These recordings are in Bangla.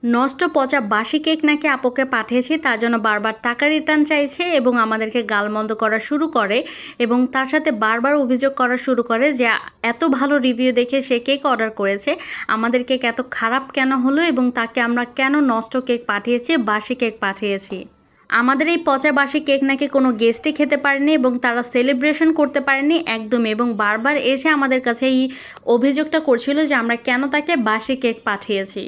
নষ্ট পচা বাসি কেক নাকি আপুকে পাঠিয়েছি, তার জন্য বারবার টাকা রিটার্ন চাইছে এবং আমাদেরকে গালমন্দ করা শুরু করে এবং তার সাথে বারবার অভিযোগ করা শুরু করে যে এত ভালো রিভিউ দেখে সে কেক অর্ডার করেছে, আমাদের কেক এত খারাপ কেন হলো এবং তাকে আমরা কেন নষ্ট কেক পাঠিয়েছি, বাসি কেক পাঠিয়েছি। আমাদের এই পচা বাসি কেক নাকি কোনো গেস্টই খেতে পারেনি এবং তারা সেলিব্রেশন করতে পারেনি একদমই, এবং বারবার এসে আমাদের কাছে এই অভিযোগটা করছিল যে আমরা কেন তাকে বাসি কেক পাঠিয়েছি।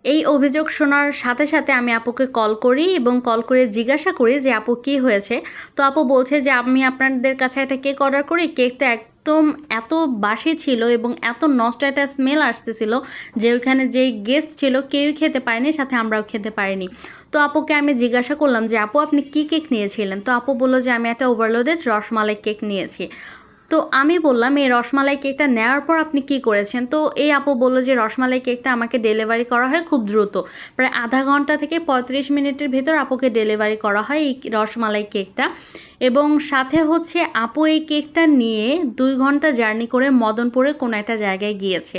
এই অভিযোগ শোনার সাথে সাথে আমি আপুকে কল করি এবং কল করে জিজ্ঞাসা করি যে আপু কী হয়েছে। তো আপু বলছে যে আমি আপনাদের কাছে একটা কেক অর্ডার করি, কেকটা একদম এত বাসি ছিল এবং এত নষ্ট একটা স্মেল আসতেছিল যে ওইখানে যেই গেস্ট ছিল কেউই খেতে পারেনি, সাথে আমরাও খেতে পারিনি। তো আপুকে আমি জিজ্ঞাসা করলাম যে আপু আপনি কী কেক নিয়েছিলেন। তো আপু বললো যে আমি একটা ওভারলোডেড রসমালাই কেক নিয়েছি। তো আমি বললাম এই রসমালাই কেকটা নেওয়ার পর আপনি কি করেছেন। তো এই আপু বললো যে রসমালাই কেকটা আমাকে ডেলিভারি করা হয় খুব দ্রুত, প্রায় আধা ঘন্টা থেকে 35 মিনিটের ভেতর আপুকে ডেলিভারি করা হয় এই রসমালাই কেকটা। এবং সাথে হচ্ছে আপু এই কেকটা নিয়ে 2 ঘন্টা জার্নি করে মদনপুরে কোনো একটা জায়গায় গিয়েছে।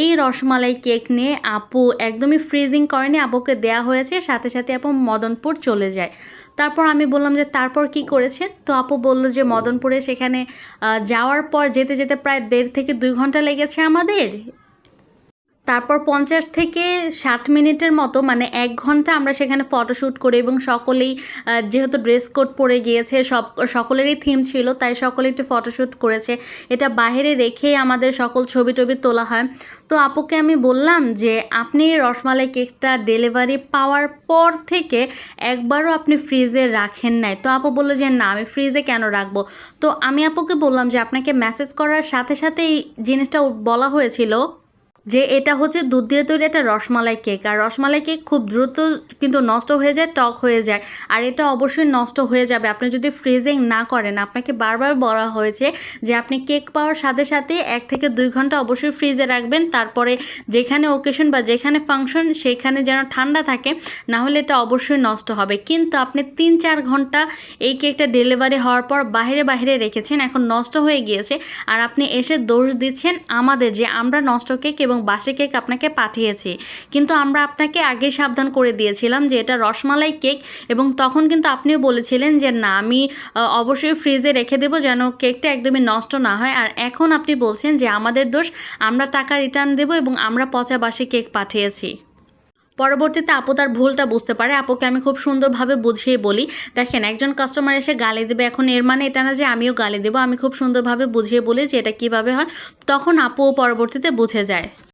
এই রসমালাই কেক নিয়ে আপু একদমই ফ্রিজিং করেনি, আপুকে দেয়া হয়েছে, সাথে সাথে আপু মদনপুর চলে যায়। তারপর আমি বললাম যে তারপর কি করেছেন। তো আপু বলল যে মদনপুরে সেখানে যাওয়ার পর যেতে যেতে প্রায় 1.5 থেকে 2 ঘন্টা লেগেছে আমাদের। তারপর 50 থেকে 60 মিনিটের মতো মানে 1 ঘন্টা আমরা সেখানে ফটোশ্যুট করি এবং সকলেই যেহেতু ড্রেস কোড পরে গিয়েছে, সকলেরই থিম ছিল, তাই সকলে একটু ফটোশ্যুট করেছে। এটা বাইরে রেখেই আমাদের সকল ছবি টবি তোলা হয়। তো আপুকে আমি বললাম যে আপনি রসমালাই কেকটা ডেলিভারি পাওয়ার পর থেকে একবারও আপনি ফ্রিজে রাখেন নাই। তো আপু বললো যে না আমি ফ্রিজে কেন রাখবো। তো আমি আপুকে বললাম যে আপনাকে মেসেজ করার সাথে সাথে এই জিনিসটা বলা হয়েছিল যে এটা হচ্ছে দুধ দিয়ে তৈরি একটা রসমালাই কেক, আর রসমালাই কেক খুব দ্রুত কিন্তু নষ্ট হয়ে যায়, টক হয়ে যায়, আর এটা অবশ্যই নষ্ট হয়ে যাবে আপনি যদি ফ্রিজিং না করেন। আপনাকে বারবার বলা হয়েছে যে আপনি কেক পাওয়ার সাথে সাথে 1 থেকে 2 ঘন্টা অবশ্যই ফ্রিজে রাখবেন, তারপরে যেখানে ওকেশন বা যেখানে ফাংশন সেখানে যেন ঠান্ডা থাকে, না হলে এটা অবশ্যই নষ্ট হবে। কিন্তু আপনি 3-4 ঘন্টা এই কেকটা ডেলিভারি হওয়ার পর বাইরে রেখেছেন, এখন নষ্ট হয়ে গিয়েছে, আর আপনি এসে দোষ দিচ্ছেন আমাদের যে আমরা নষ্ট কেক এবং বাসি কেক আপনাকে পাঠিয়েছি। কিন্তু আমরা আপনাকে আগে সাবধান করে দিয়েছিলাম যে এটা রসমালাই কেক, এবং তখন কিন্তু আপনিও বলেছিলেন যে না আমি অবশ্যই ফ্রিজে রেখে দেবো যেন কেকটা একদমই নষ্ট না হয়। আর এখন আপনি বলছেন যে আমাদের দোষ, আমরা টাকা রিটার্ন দেবো এবং আমরা পচা বাসি কেক পাঠিয়েছি। পরবর্তীতে আপু তার ভুলটা বুঝতে পারে। আপুকে আমি খুব সুন্দরভাবে বুঝিয়ে বলি, দেখেন একজন কাস্টমার এসে গালি দেবে, এখন এর মানে এটা না যে আমিও গালি দেবো। আমি খুব সুন্দরভাবে বুঝিয়ে বলি যে এটা কিভাবে হয়, তখন আপু পরবর্তীতে বুঝে যায়।